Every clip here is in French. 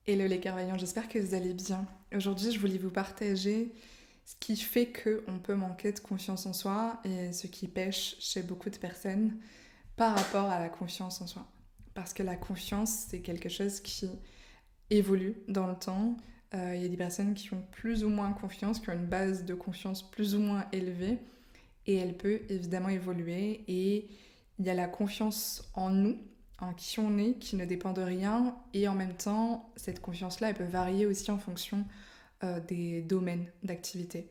Hello les carvaillants, j'espère que vous allez bien. Aujourd'hui, je voulais vous partager ce qui fait qu'on peut manquer de confiance en soi et ce qui pêche chez beaucoup de personnes par rapport à la confiance en soi. Parce que la confiance, c'est quelque chose qui évolue dans le temps. Il y a des personnes qui ont plus ou moins confiance, qui ont une base de confiance plus ou moins élevée et elle peut évidemment évoluer. Et il y a la confiance en nous, en qui on est, qui ne dépend de rien, et en même temps, cette confiance-là, elle peut varier aussi en fonction des domaines d'activité,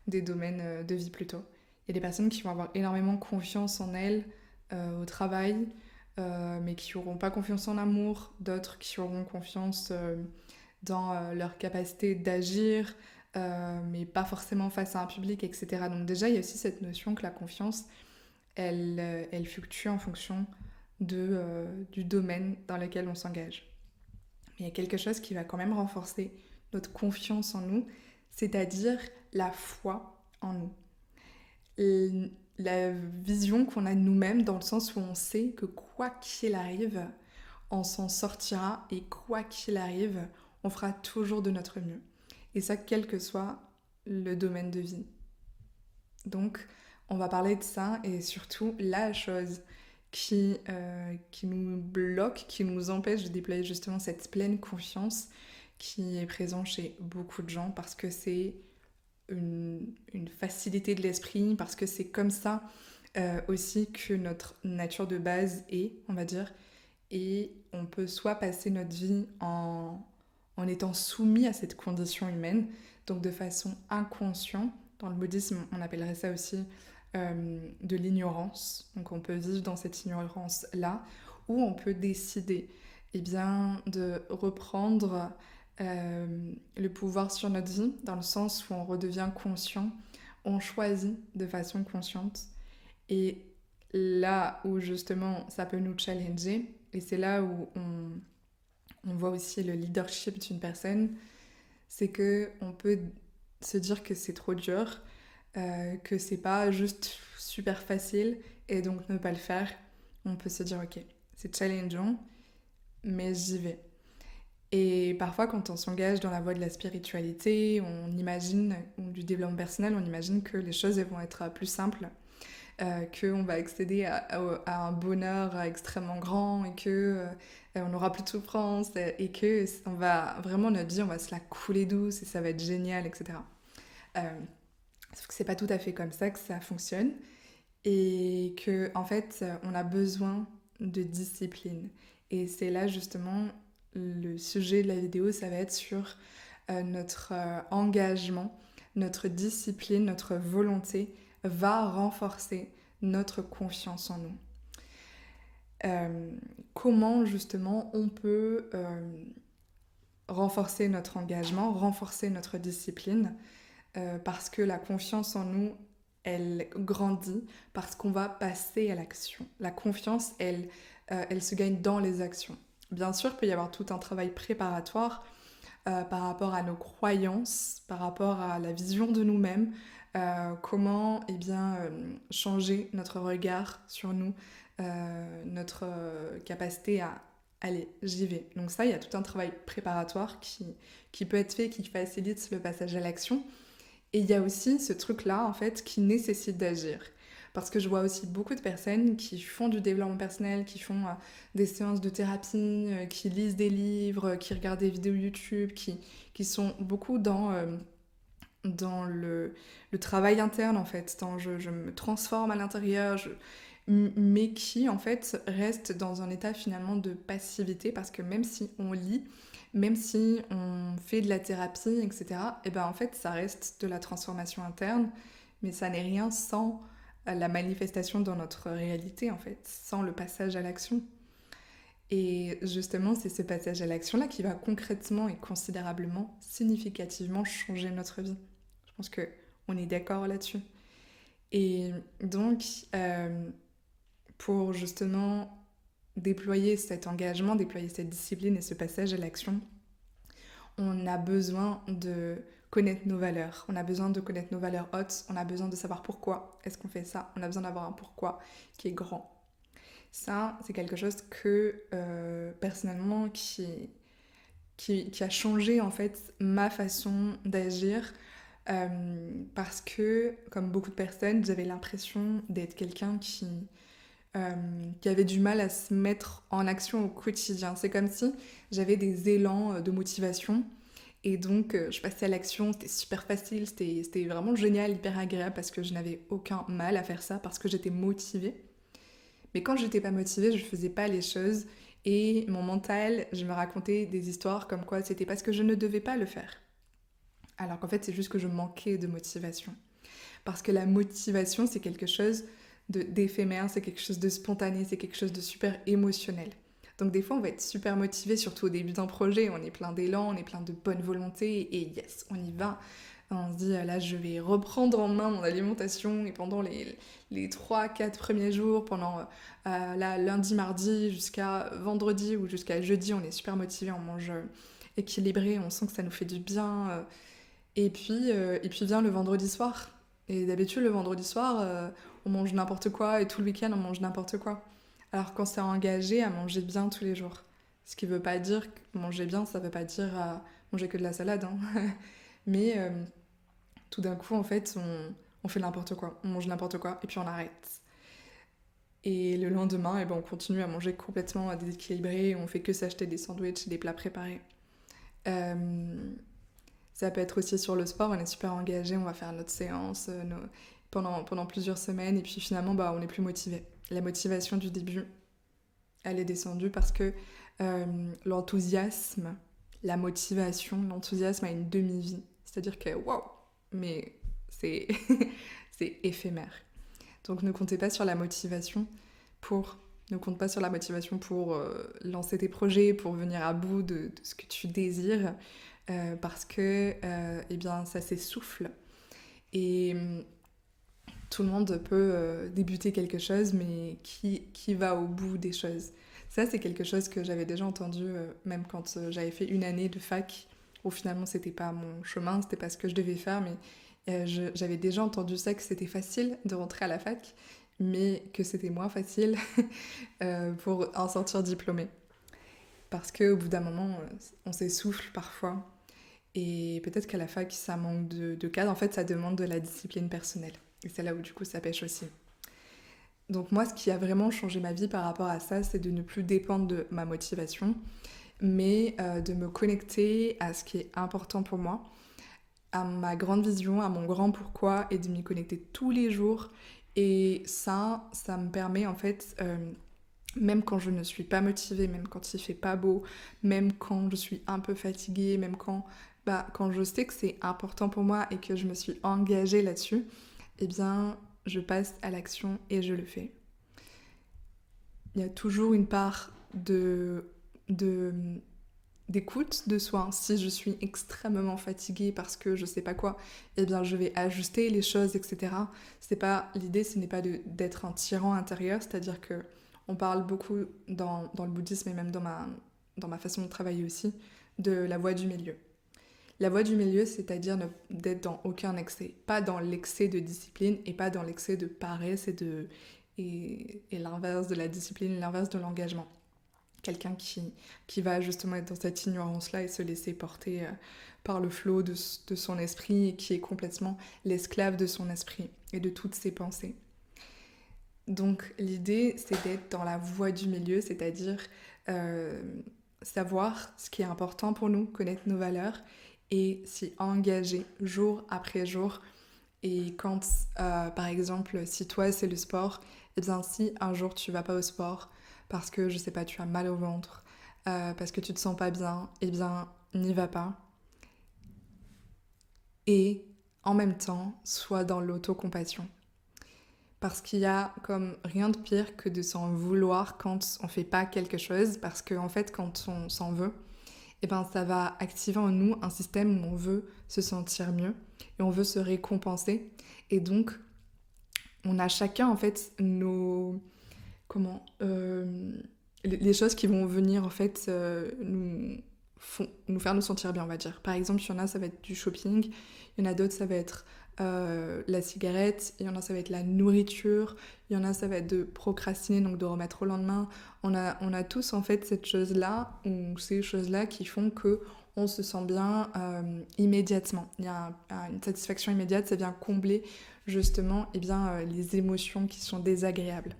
des domaines de vie plutôt. Il y a des personnes qui vont avoir énormément confiance en elles au travail, mais qui n'auront pas confiance en l'amour, d'autres qui auront confiance dans leur capacité d'agir, mais pas forcément face à un public, etc. Donc déjà, il y a aussi cette notion que la confiance, elle fluctue en fonction du domaine dans lequel on s'engage. Mais il y a quelque chose qui va quand même renforcer notre confiance en nous, c'est-à-dire la foi en nous. La vision qu'on a de nous-mêmes dans le sens où on sait que quoi qu'il arrive, on s'en sortira et quoi qu'il arrive, on fera toujours de notre mieux. Et ça, quel que soit le domaine de vie. Donc, on va parler de ça et surtout la chose qui nous bloque, qui nous empêche de déployer justement cette pleine confiance qui est présente chez beaucoup de gens parce que c'est une facilité de l'esprit, parce que c'est comme ça aussi que notre nature de base est, on va dire. Et on peut soit passer notre vie en étant soumis à cette condition humaine, donc de façon inconsciente. Dans le bouddhisme, on appellerait ça aussi de l'ignorance. Donc on peut vivre dans cette ignorance-là, ou on peut décider eh bien, de reprendre le pouvoir sur notre vie, dans le sens où on redevient conscient, on choisit de façon consciente. Et là où justement ça peut nous challenger, et c'est là où on voit aussi le leadership d'une personne, c'est que on peut se dire que c'est trop dur, que c'est pas juste super facile, et donc ne pas le faire. On peut se dire ok, c'est challengeant, mais j'y vais. Et parfois, quand on s'engage dans la voie de la spiritualité, on imagine, ou du développement personnel, on imagine que les choses vont être plus simples, qu'on va accéder à un bonheur extrêmement grand et que on n'aura plus de souffrance et que on va vraiment notre vie, on va se la couler douce et ça va être génial, etc. Euh, Sauf que c'est pas tout à fait comme ça que ça fonctionne et que en fait on a besoin de discipline. Et c'est là justement le sujet de la vidéo, ça va être sur notre engagement, notre discipline, notre volonté va renforcer notre confiance en nous. Euh, Comment justement on peut renforcer notre engagement, renforcer notre discipline, parce que la confiance en nous, elle grandit parce qu'on va passer à l'action. La confiance, elle se gagne dans les actions. Bien sûr, il peut y avoir tout un travail préparatoire par rapport à nos croyances, par rapport à la vision de nous-mêmes, comment eh bien, changer notre regard sur nous, notre capacité à aller, j'y vais. Donc ça, il y a tout un travail préparatoire qui peut être fait, qui facilite le passage à l'action. Et il y a aussi ce truc-là, en fait, qui nécessite d'agir. Parce que je vois aussi beaucoup de personnes qui font du développement personnel, qui font des séances de thérapie, qui lisent des livres, qui regardent des vidéos YouTube, qui sont beaucoup dans le travail interne, en fait. Dans je me transforme à l'intérieur, mais qui, en fait, restent dans un état finalement de passivité, parce que même si on lit, même si on fait de la thérapie, etc., et ben en fait, ça reste de la transformation interne, mais ça n'est rien sans la manifestation dans notre réalité, en fait, sans le passage à l'action. Et justement, c'est ce passage à l'action-là qui va concrètement et considérablement, significativement changer notre vie. Je pense qu'on est d'accord là-dessus. Et donc, pour justement déployer cet engagement, déployer cette discipline et ce passage à l'action, on a besoin de connaître nos valeurs. On a besoin de connaître nos valeurs hautes. On a besoin de savoir pourquoi est-ce qu'on fait ça. On a besoin d'avoir un pourquoi qui est grand. Ça, c'est quelque chose que, personnellement, qui a changé en fait ma façon d'agir parce que, comme beaucoup de personnes, j'avais l'impression d'être quelqu'un qui avait du mal à se mettre en action au quotidien. C'est comme si j'avais des élans de motivation et donc je passais à l'action, c'était super facile, c'était vraiment génial, hyper agréable parce que je n'avais aucun mal à faire ça parce que j'étais motivée. Mais quand j'étais pas motivée, je faisais pas les choses et mon mental, je me racontais des histoires comme quoi c'était parce que je ne devais pas le faire. Alors qu'en fait, c'est juste que je manquais de motivation. Parce que la motivation, c'est quelque chose d'éphémère, c'est quelque chose de spontané, c'est quelque chose de super émotionnel. Donc des fois, on va être super motivé, surtout au début d'un projet, on est plein d'élan, on est plein de bonne volonté, et yes, on y va. On se dit, là, je vais reprendre en main mon alimentation, et pendant les 3-4 premiers jours, pendant là, lundi, mardi, jusqu'à vendredi ou jusqu'à jeudi, on est super motivé, on mange équilibré, on sent que ça nous fait du bien. Et puis vient le vendredi soir. Et d'habitude, le vendredi soir, on mange n'importe quoi, et tout le week-end, on mange n'importe quoi. Alors qu'on s'est engagé à manger bien tous les jours. Ce qui veut pas dire que manger bien, ça veut pas dire manger que de la salade, hein. Mais tout d'un coup, en fait, on fait n'importe quoi. On mange n'importe quoi, et puis on arrête. Et le lendemain, eh ben, on continue à manger complètement déséquilibré, on fait que s'acheter des sandwichs et des plats préparés. Euh, Ça peut être aussi sur le sport, on est super engagé, on va faire notre séance pendant plusieurs semaines et puis finalement bah, on n'est plus motivé. La motivation du début, elle est descendue parce que euh, l'enthousiasme, la motivation, l'enthousiasme a une demi-vie. C'est-à-dire que waouh, mais c'est c'est éphémère. Donc ne comptez pas sur la motivation pour ne compte pas sur la motivation pour lancer tes projets, pour venir à bout de ce que tu désires, parce que eh bien, ça s'essouffle. Et tout le monde peut débuter quelque chose, mais qui va au bout des choses? Ça, c'est quelque chose que j'avais déjà entendu, même quand j'avais fait une année de fac, où finalement, c'était pas mon chemin, c'était pas ce que je devais faire, mais j'avais déjà entendu ça, que c'était facile de rentrer à la fac, mais que c'était moins facile pour en sortir diplômé. Parce qu'au bout d'un moment, on s'essouffle parfois. Et peut-être qu'à la fac, ça manque de cadre. En fait, ça demande de la discipline personnelle. Et c'est là où du coup ça pêche aussi. Donc moi, ce qui a vraiment changé ma vie par rapport à ça, c'est de ne plus dépendre de ma motivation, mais de me connecter à ce qui est important pour moi, à ma grande vision, à mon grand pourquoi, et de m'y connecter tous les jours. Et ça me permet en fait, même quand je ne suis pas motivée, même quand il fait pas beau, même quand je suis un peu fatiguée, même quand je sais que c'est important pour moi et que je me suis engagée là-dessus, eh bien, je passe à l'action et je le fais. Il y a toujours une part de d'écoute de soi. Si je suis extrêmement fatiguée parce que je sais pas quoi, eh bien je vais ajuster les choses, etc. C'est pas l'idée, ce n'est pas d'être un tyran intérieur, c'est-à-dire que on parle beaucoup dans le bouddhisme et même dans ma façon de travailler aussi de la voie du milieu. La voie du milieu, c'est-à-dire d'être dans aucun excès, pas dans l'excès de discipline et pas dans l'excès de paresse et l'inverse de la discipline, l'inverse de l'engagement. Quelqu'un qui va justement être dans cette ignorance-là et se laisser porter par le flot de son esprit et qui est complètement l'esclave de son esprit et de toutes ses pensées. Donc l'idée, c'est d'être dans la voie du milieu, c'est-à-dire euh, savoir ce qui est important pour nous, connaître nos valeurs et s'y engager jour après jour. Et quand, par exemple, si toi c'est le sport, eh bien si un jour tu vas pas au sport parce que, je sais pas, tu as mal au ventre, parce que tu te sens pas bien, eh bien n'y va pas. Et en même temps, sois dans l'autocompassion. Parce qu'il y a comme rien de pire que de s'en vouloir quand on fait pas quelque chose, parce qu'en fait, quand on s'en veut, eh ben, ça va activer en nous un système où on veut se sentir mieux et on veut se récompenser. Et donc, on a chacun en fait nos comment les choses qui vont venir en fait nous nous faire nous sentir bien, on va dire. Par exemple, il y en a, ça va être du shopping, il y en a d'autres, ça va être la cigarette, il y en a, ça va être la nourriture, il y en a, ça va être de procrastiner, donc de remettre au lendemain. On a tous, en fait, cette chose-là, ou ces choses-là qui font que on se sent bien immédiatement. Il y a une satisfaction immédiate, ça vient combler, justement, eh bien, les émotions qui sont désagréables.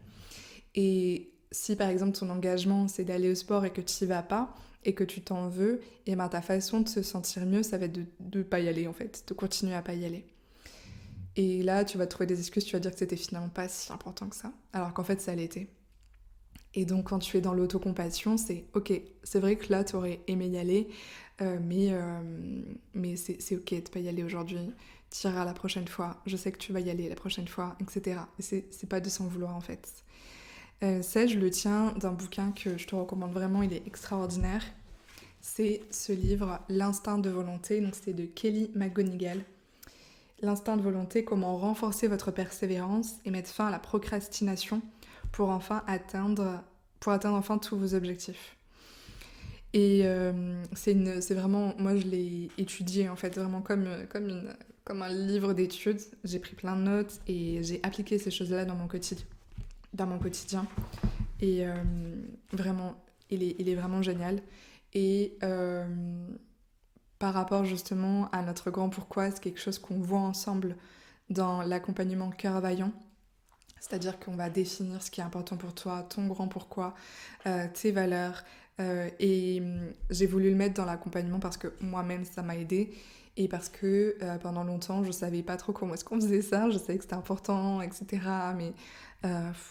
Et si par exemple ton engagement c'est d'aller au sport et que tu n'y vas pas et que tu t'en veux, et ben ta façon de se sentir mieux ça va être de ne pas y aller en fait, de continuer à pas y aller. Et là tu vas trouver des excuses, tu vas dire que c'était finalement pas si important que ça, alors qu'en fait ça l'était. Et donc quand tu es dans l'autocompassion, c'est ok, c'est vrai que là tu aurais aimé y aller, mais c'est ok de pas y aller aujourd'hui, tu iras la prochaine fois, je sais que tu vas y aller la prochaine fois, etc. Et c'est pas de s'en vouloir en fait. Ça, je le tiens d'un bouquin que je te recommande vraiment, il est extraordinaire. C'est ce livre, L'instinct de volonté, donc c'est de Kelly McGonigal. L'instinct de volonté, comment renforcer votre persévérance et mettre fin à la procrastination pour atteindre enfin tous vos objectifs. Et c'est vraiment, moi je l'ai étudié en fait, vraiment comme un livre d'études. J'ai pris plein de notes et j'ai appliqué ces choses-là dans mon quotidien. Et vraiment, il est vraiment génial. Et par rapport justement à notre grand pourquoi, c'est quelque chose qu'on voit ensemble dans l'accompagnement Cœur Vaillant. C'est-à-dire qu'on va définir ce qui est important pour toi, ton grand pourquoi, tes valeurs. Et j'ai voulu le mettre dans l'accompagnement parce que moi-même, ça m'a aidée. Et parce que pendant longtemps, je savais pas trop comment est-ce qu'on faisait ça. Je savais que c'était important, etc. Mais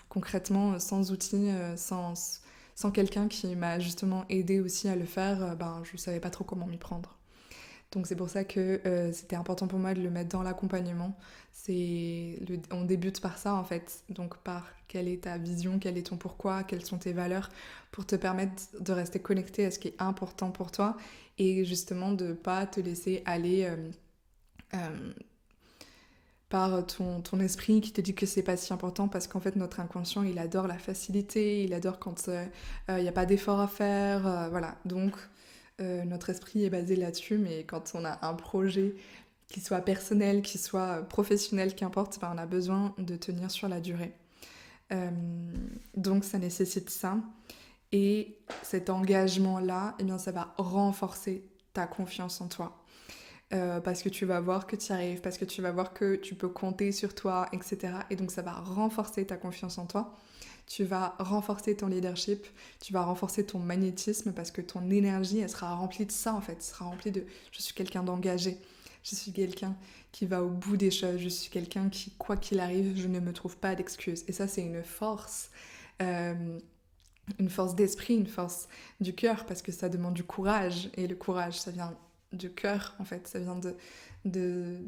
concrètement, sans outils, sans quelqu'un qui m'a justement aidée aussi à le faire, ben, je savais pas trop comment m'y prendre. Donc c'est pour ça que c'était important pour moi de le mettre dans l'accompagnement. On débute par ça en fait, donc par quelle est ta vision, quel est ton pourquoi, quelles sont tes valeurs, pour te permettre de rester connecté à ce qui est important pour toi et justement de ne pas te laisser aller euh, par ton esprit qui te dit que c'est pas si important parce qu'en fait notre inconscient il adore la facilité, il adore quand il n'y a pas d'effort à faire, voilà. Donc notre esprit est basé là-dessus, mais quand on a un projet qui soit personnel, qui soit professionnel, qu'importe, ben on a besoin de tenir sur la durée. Euh, donc ça nécessite ça. Et cet engagement-là, eh bien, ça va renforcer ta confiance en toi. Parce que tu vas voir que tu y arrives, parce que tu vas voir que tu peux compter sur toi, etc. Et donc ça va renforcer ta confiance en toi. Tu vas renforcer ton leadership, tu vas renforcer ton magnétisme parce que ton énergie, elle sera remplie de ça en fait. Elle sera remplie de je suis quelqu'un d'engagé, je suis quelqu'un qui va au bout des choses, je suis quelqu'un qui, quoi qu'il arrive, je ne me trouve pas d'excuses. Et ça, c'est une force d'esprit, une force du cœur parce que ça demande du courage. Et le courage, ça vient du cœur en fait, ça vient de,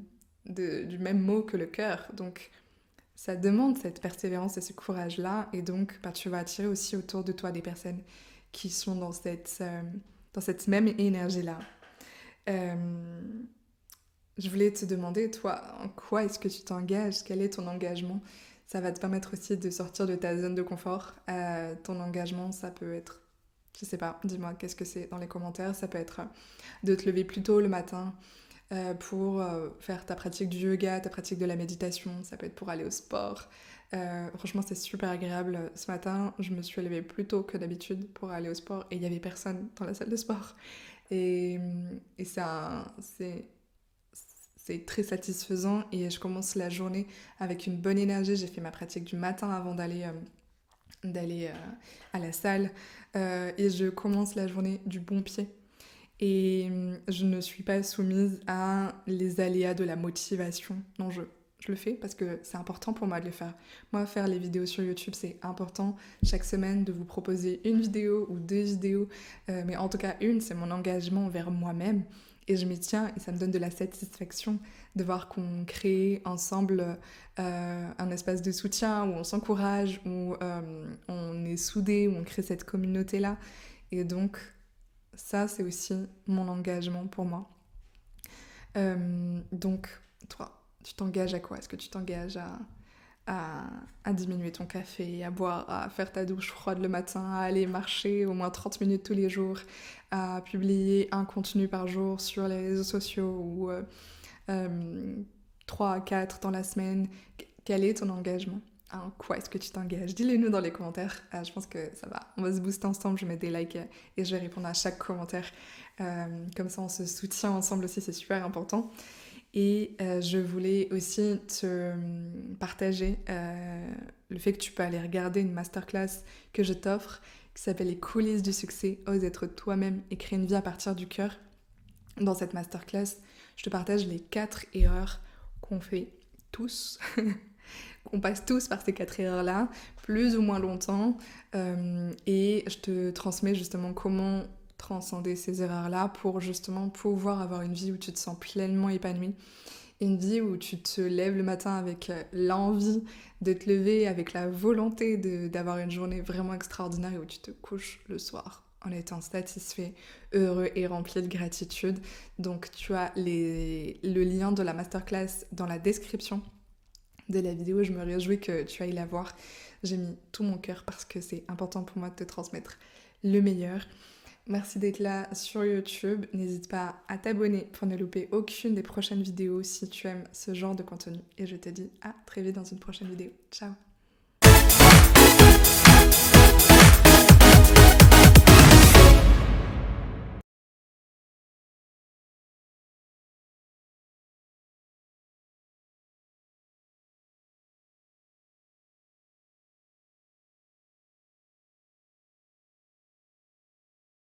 du même mot que le cœur. Donc, ça demande cette persévérance et ce courage-là, et donc bah, tu vas attirer aussi autour de toi des personnes qui sont dans cette même énergie-là. Euh, je voulais te demander, toi, en quoi est-ce que tu t'engages? Quel est ton engagement? Ça va te permettre aussi de sortir de ta zone de confort. Ton engagement, ça peut être, je sais pas, dis-moi qu'est-ce que c'est dans les commentaires. Ça peut être de te lever plus tôt le matin, pour faire ta pratique du yoga, ta pratique de la méditation, ça peut être pour aller au sport. Franchement, c'est super agréable. Ce matin, je me suis levée plus tôt que d'habitude pour aller au sport et il n'y avait personne dans la salle de sport. Et, et c'est très satisfaisant et je commence la journée avec une bonne énergie. J'ai fait ma pratique du matin avant d'aller à la salle et je commence la journée du bon pied. Et je ne suis pas soumise à les aléas de la motivation. Non, je le fais parce que c'est important pour moi de le faire. Moi, faire les vidéos sur YouTube, c'est important chaque semaine de vous proposer une vidéo ou deux vidéos. Mais en tout cas, une, c'est mon engagement envers moi-même. Et je m'y tiens et ça me donne de la satisfaction de voir qu'on crée ensemble un espace de soutien où on s'encourage, où on est soudés, où on crée cette communauté-là. Et donc, ça, c'est aussi mon engagement pour moi. Donc, toi, tu t'engages à quoi? Est-ce que tu t'engages à diminuer ton café, à boire, à faire ta douche froide le matin, à aller marcher au moins 30 minutes tous les jours, à publier un contenu par jour sur les réseaux sociaux ou 3 à 4 dans la semaine. Quel est ton engagement? En quoi est-ce que tu t'engages? Dis-le nous dans les commentaires. Je pense que ça va. On va se booster ensemble. Je mets des likes et je vais répondre à chaque commentaire. Comme ça, on se soutient ensemble aussi. C'est super important. Et je voulais aussi te partager le fait que tu peux aller regarder une masterclass que je t'offre qui s'appelle Les coulisses du succès, ose être toi-même et créer une vie à partir du cœur. Dans cette masterclass, je te partage les 4 erreurs qu'on fait tous, qu'on passe tous par ces 4 erreurs-là, plus ou moins longtemps, et je te transmets justement comment transcender ces erreurs-là pour justement pouvoir avoir une vie où tu te sens pleinement épanoui, une vie où tu te lèves le matin avec l'envie de te lever, avec la volonté d'avoir une journée vraiment extraordinaire et où tu te couches le soir en étant satisfait, heureux et rempli de gratitude. Donc tu as le lien de la masterclass dans la description de la vidéo. Je me réjouis que tu ailles la voir. J'ai mis tout mon cœur parce que c'est important pour moi de te transmettre le meilleur. Merci d'être là sur YouTube. N'hésite pas à t'abonner pour ne louper aucune des prochaines vidéos si tu aimes ce genre de contenu. Et je te dis à très vite dans une prochaine vidéo. Ciao!